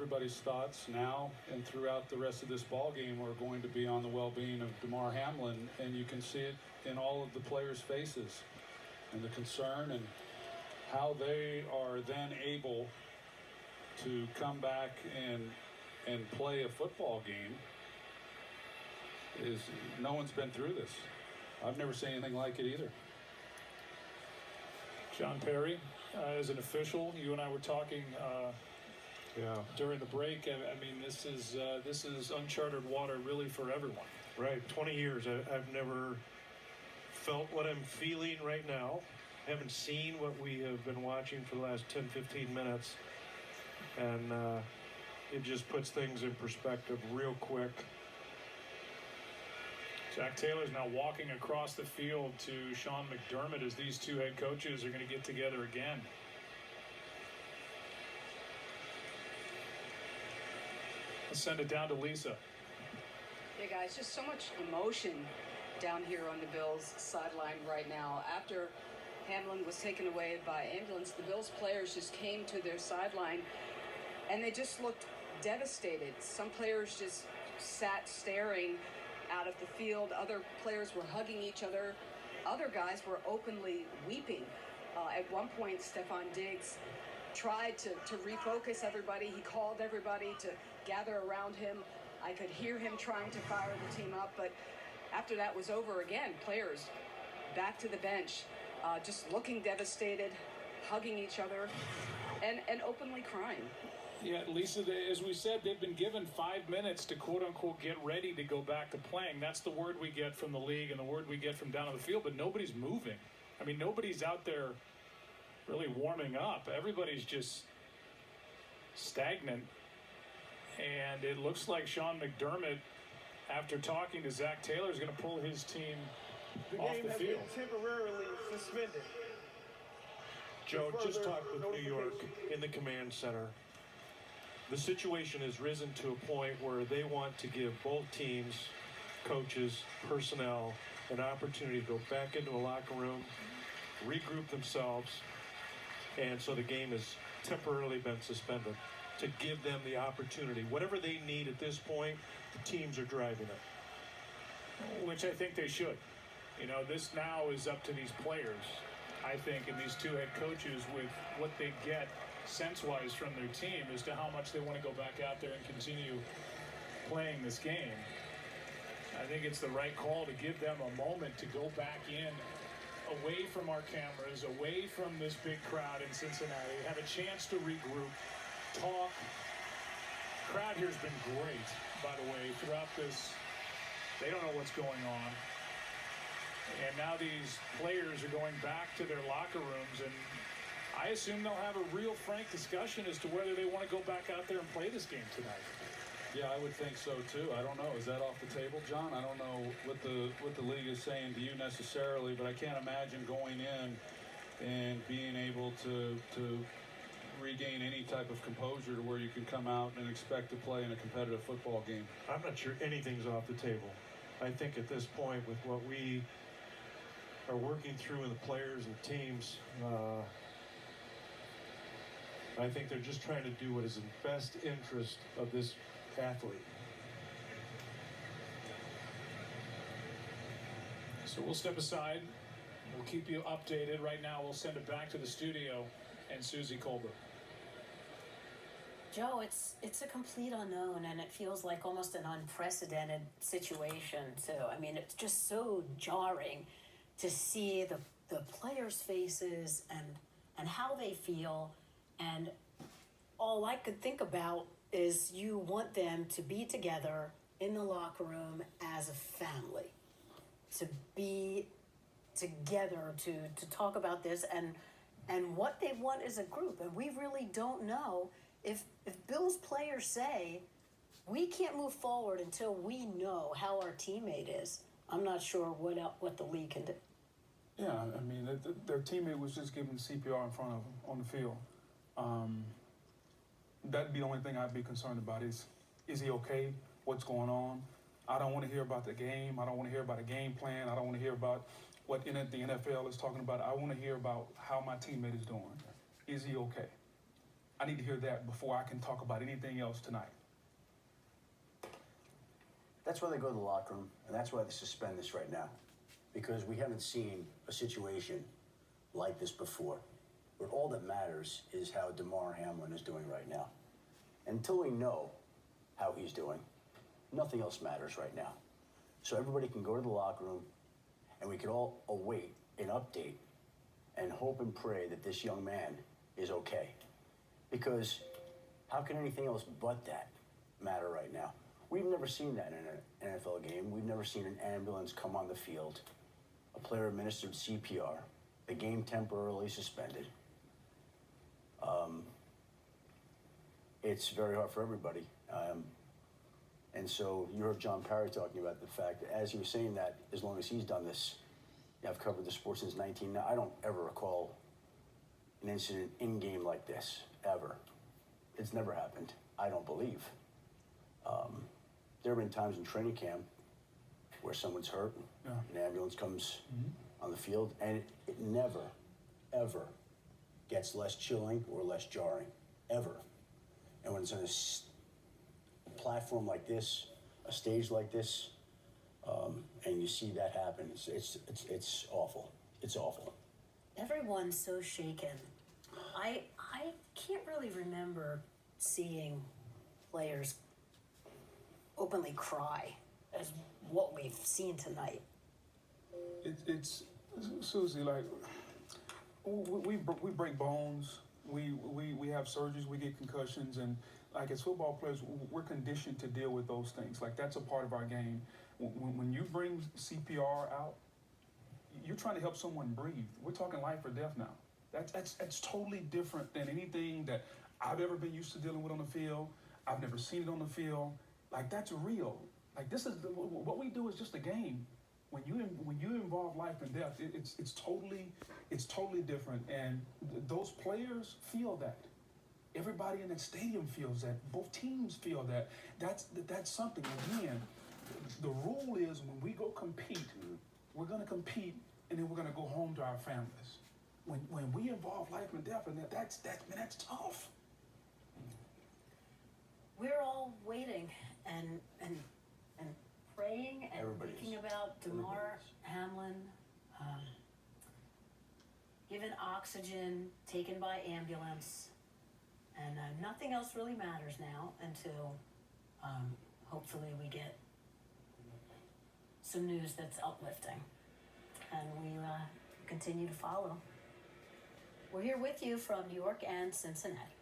everybody's thoughts now and throughout the rest of this ball game are going to be on the well-being of Damar Hamlin, and you can see it in all of the players' faces and the concern and how they are then able to come back and play a football game. Is no one's been through this. I've never seen anything like it either. John Perry, as an official, you and I were talking during the break. I mean, this is uncharted water, really, for everyone. Right, 20 years. I've never felt what I'm feeling right now. Haven't seen what we have been watching for the last 10, 15 minutes. And it just puts things in perspective real quick. Zac Taylor's now walking across the field to Sean McDermott as these two head coaches are going to get together again. Let's send it down to Lisa. Yeah, guys, just so much emotion down here on the Bills sideline right now. After Hamlin was taken away by ambulance, the Bills players just came to their sideline and they just looked devastated. Some players just sat staring out of the field. Other players were hugging each other. Other guys were openly weeping. At one point, Stefon Diggs tried to refocus everybody. He called everybody to gather around him. I could hear him trying to fire the team up, but after that was over, again, players back to the bench, just looking devastated, hugging each other, and openly crying. Yeah, Lisa, as we said, they've been given 5 minutes to quote-unquote get ready to go back to playing. That's the word we get from the league and the word we get from down on the field, but nobody's moving. I mean, nobody's out there really warming up. Everybody's just stagnant. And it looks like Sean McDermott, after talking to Zac Taylor, is going to pull his team off the field. The game has been temporarily suspended. Joe, just talked with New York in the command center. The situation has risen to a point where they want to give both teams, coaches, personnel, an opportunity to go back into a locker room, regroup themselves, and so the game has temporarily been suspended to give them the opportunity. Whatever they need at this point, the teams are driving it. Which I think they should. You know, this now is up to these players, I think, and these two head coaches with what they get sense-wise from their team as to how much they want to go back out there and continue playing this game. I think it's the right call to give them a moment to go back in, away from our cameras, away from this big crowd in Cincinnati, have a chance to regroup, talk. Crowd here's been great, by the way, throughout this. They don't know what's going on. And now these players are going back to their locker rooms, and I assume they'll have a real frank discussion as to whether they want to go back out there and play this game tonight. Yeah, I would think so too. I don't know. Is that off the table, John? I don't know what the league is saying to you necessarily, but I can't imagine going in and being able to regain any type of composure to where you can come out and expect to play in a competitive football game. I'm not sure anything's off the table. I think at this point, with what we are working through in the players and teams, I think they're just trying to do what is in the best interest of this athlete. So we'll step aside. We'll keep you updated. Right now, we'll send it back to the studio and Susie Colbert. Joe, it's a complete unknown, and it feels like almost an unprecedented situation, too. I mean, it's just so jarring to see the players' faces and how they feel. And all I could think about is you want them to be together in the locker room as a family, to be together, to talk about this and what they want as a group. And we really don't know if Bills players say, we can't move forward until we know how our teammate is. I'm not sure what the league can do. Yeah, I mean, their teammate was just giving CPR in front of them on the field. That'd be the only thing I'd be concerned about is he okay? What's going on? I don't want to hear about the game. I don't want to hear about a game plan. I don't want to hear about what the NFL is talking about. I want to hear about how my teammate is doing. Is he okay? I need to hear that before I can talk about anything else tonight. That's why they go to the locker room, and that's why they suspend this right now. Because we haven't seen a situation like this before. But all that matters is how Damar Hamlin is doing right now. Until we know how he's doing, nothing else matters right now. So everybody can go to the locker room, and we can all await an update and hope and pray that this young man is okay. Because how can anything else but that matter right now? We've never seen that in an NFL game. We've never seen an ambulance come on the field, a player administered CPR, the game temporarily suspended. It's very hard for everybody. And so you heard John Parry talking about the fact that as he was saying that, as long as he's done this, I've covered the sport since 19. I don't ever recall an incident in game like this, ever. It's never happened, I don't believe. There have been times in training camp where someone's hurt, Yeah. an ambulance comes on the field, and it never, ever gets less chilling or less jarring, ever. And when it's on a platform like this, a stage like this, and you see that happen, it's awful. It's awful. Everyone's so shaken. I can't really remember seeing players openly cry as what we've seen tonight. It's Susie, like we break bones, we have surgeries, we get concussions, and like as football players, we're conditioned to deal with those things. Like that's a part of our game. When you bring CPR out, you're trying to help someone breathe. We're talking life or death now. That's totally different than anything that I've ever been used to dealing with on the field. I've never seen it on the field. Like that's real. Like this is what we do is just a game. When you involve life and death, it's totally different. And those players feel that. Everybody in that stadium feels that. Both teams feel that. That's something. Again, the rule is when we go compete, we're gonna compete, and then we're gonna go home to our families. When we involve life and death, and that's tough. We're all waiting and praying and Everybody thinking is. about Damar Everybody is. Hamlin, given oxygen, taken by ambulance, and nothing else really matters now until hopefully we get some news that's uplifting, and we continue to follow. We're here with you from New York and Cincinnati.